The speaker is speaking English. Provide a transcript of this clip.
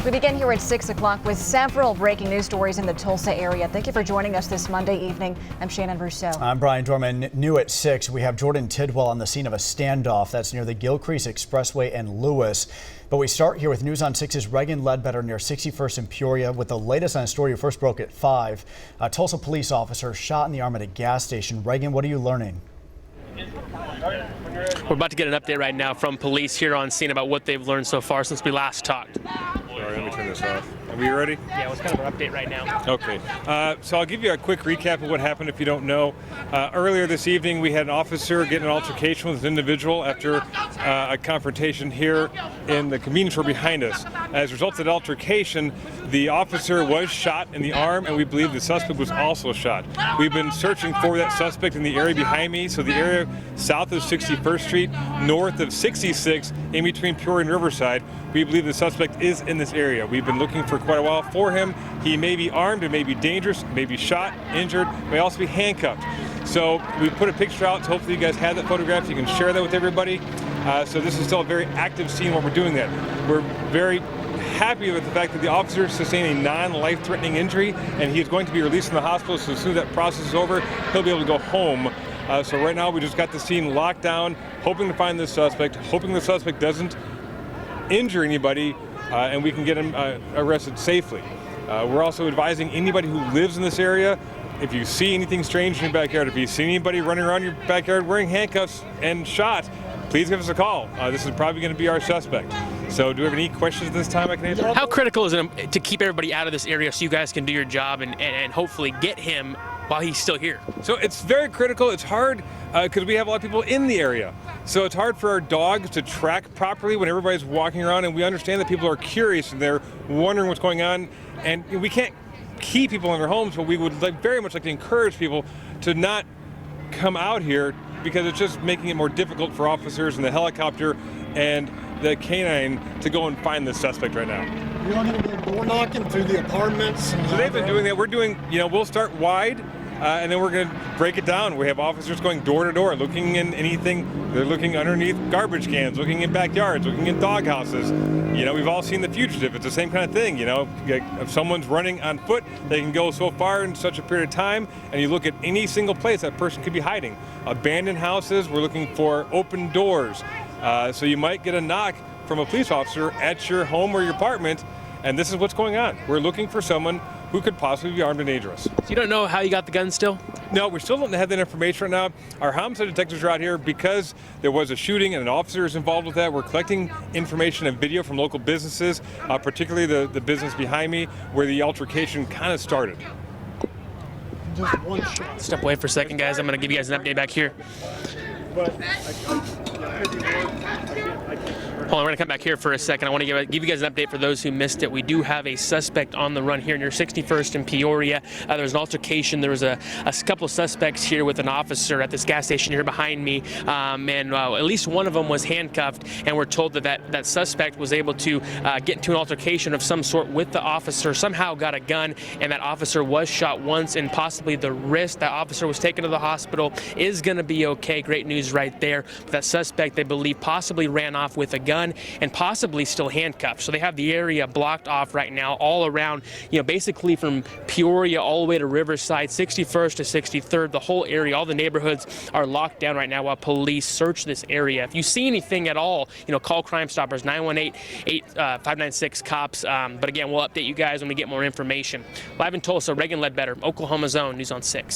We begin here at 6 o'clock with several breaking news stories in the Tulsa area. Thank you for joining us this Monday evening. I'm Shannon Rousseau. I'm Brian Dorman. New at 6, we have Jordan Tidwell on the scene of a standoff that's near the Gilcrease Expressway and Lewis. But we start here with News on 6's Reagan Ledbetter near 61st and Peoria with the latest on a story you first broke at 5. A Tulsa police officer shot in the arm at a gas station. Reagan, what are you learning? We're about to get an update right now from police here on scene about what they've learned so far since we last talked. Sorry, let me turn this off. Are we ready? Yeah, it's kind of an update right now. Okay. So I'll give you a quick recap of what happened if you don't know. Earlier this evening, we had an officer get in an altercation with an individual after a confrontation here in the convenience store behind us. As a result of that altercation, the officer was shot in the arm, and we believe the suspect was also shot. We've been searching for that suspect in the area behind me, so the area south of 61st Street, north of 66, in between Peoria and Riverside. We believe the suspect is in this area. We've been looking for quite a while for him. He may be armed, it may be dangerous, may be shot, injured, may also be handcuffed. So we put a picture out, so hopefully you guys have that photograph. You can share that with everybody. So this is still a very active scene while we're doing that. We're very happy with the fact that the officer sustained a non-life-threatening injury, and he is going to be released from the hospital. So as soon as that process is over, he'll be able to go home. So right now we just got the scene locked down, hoping to find this suspect, hoping the suspect doesn't injure anybody, and we can get him arrested safely. We're also advising anybody who lives in this area, if you see anything strange in your backyard, if you see anybody running around your backyard wearing handcuffs and shot, please give us a call. This is probably going to be our suspect. So do we have any questions this time I can answer? How critical is it to keep everybody out of this area so you guys can do your job and hopefully get him while he's still here? So it's very critical. It's hard because we have a lot of people in the area. So it's hard for our dogs to track properly when everybody's walking around, and we understand that people are curious and they're wondering what's going on, and we can't keep people in their homes, but we would very much like to encourage people to not come out here because it's just making it more difficult for officers and the helicopter and the canine to go and find this suspect right now. You're not going to be door knocking through the apartments? So they've been doing that. We're doing, we'll start wide, and then we're going to break it down. We have officers going door to door, looking in anything. They're looking underneath garbage cans, looking in backyards, looking in dog houses. We've all seen The Fugitive. It's the same kind of thing. If someone's running on foot, they can go so far in such a period of time, and you look at any single place that person could be hiding. Abandoned houses, we're looking for open doors. So you might get a knock from a police officer at your home or your apartment, and this is what's going on. We're looking for someone who could possibly be armed and dangerous. So you don't know how you got the gun still? No, we still don't have that information right now. Our homicide detectives are out here because there was a shooting and an officer is involved with that. We're collecting information and video from local businesses, particularly the business behind me where the altercation kind of started. Just one shot. Step away for a second, guys. I'm going to give you guys an update back here. Hold on, we're going to come back here for a second. I want to give you guys an update for those who missed it. We do have a suspect on the run here near 61st and Peoria. There was an altercation. There was a couple of suspects here with an officer at this gas station here behind me, and at least one of them was handcuffed, and we're told that suspect was able to get into an altercation of some sort with the officer, somehow got a gun, and that officer was shot once in possibly the wrist. That officer was taken to the hospital, is going to be okay. Great news right there. But that suspect, they believe, possibly ran off with a gun and possibly still handcuffed. So they have the area blocked off right now all around, basically from Peoria all the way to Riverside, 61st to 63rd, the whole area, all the neighborhoods are locked down right now while police search this area. If you see anything at all, call Crime Stoppers, 918-596-COPS. But again, we'll update you guys when we get more information. Live in Tulsa, Reagan Ledbetter, Oklahoma's Own, News on 6.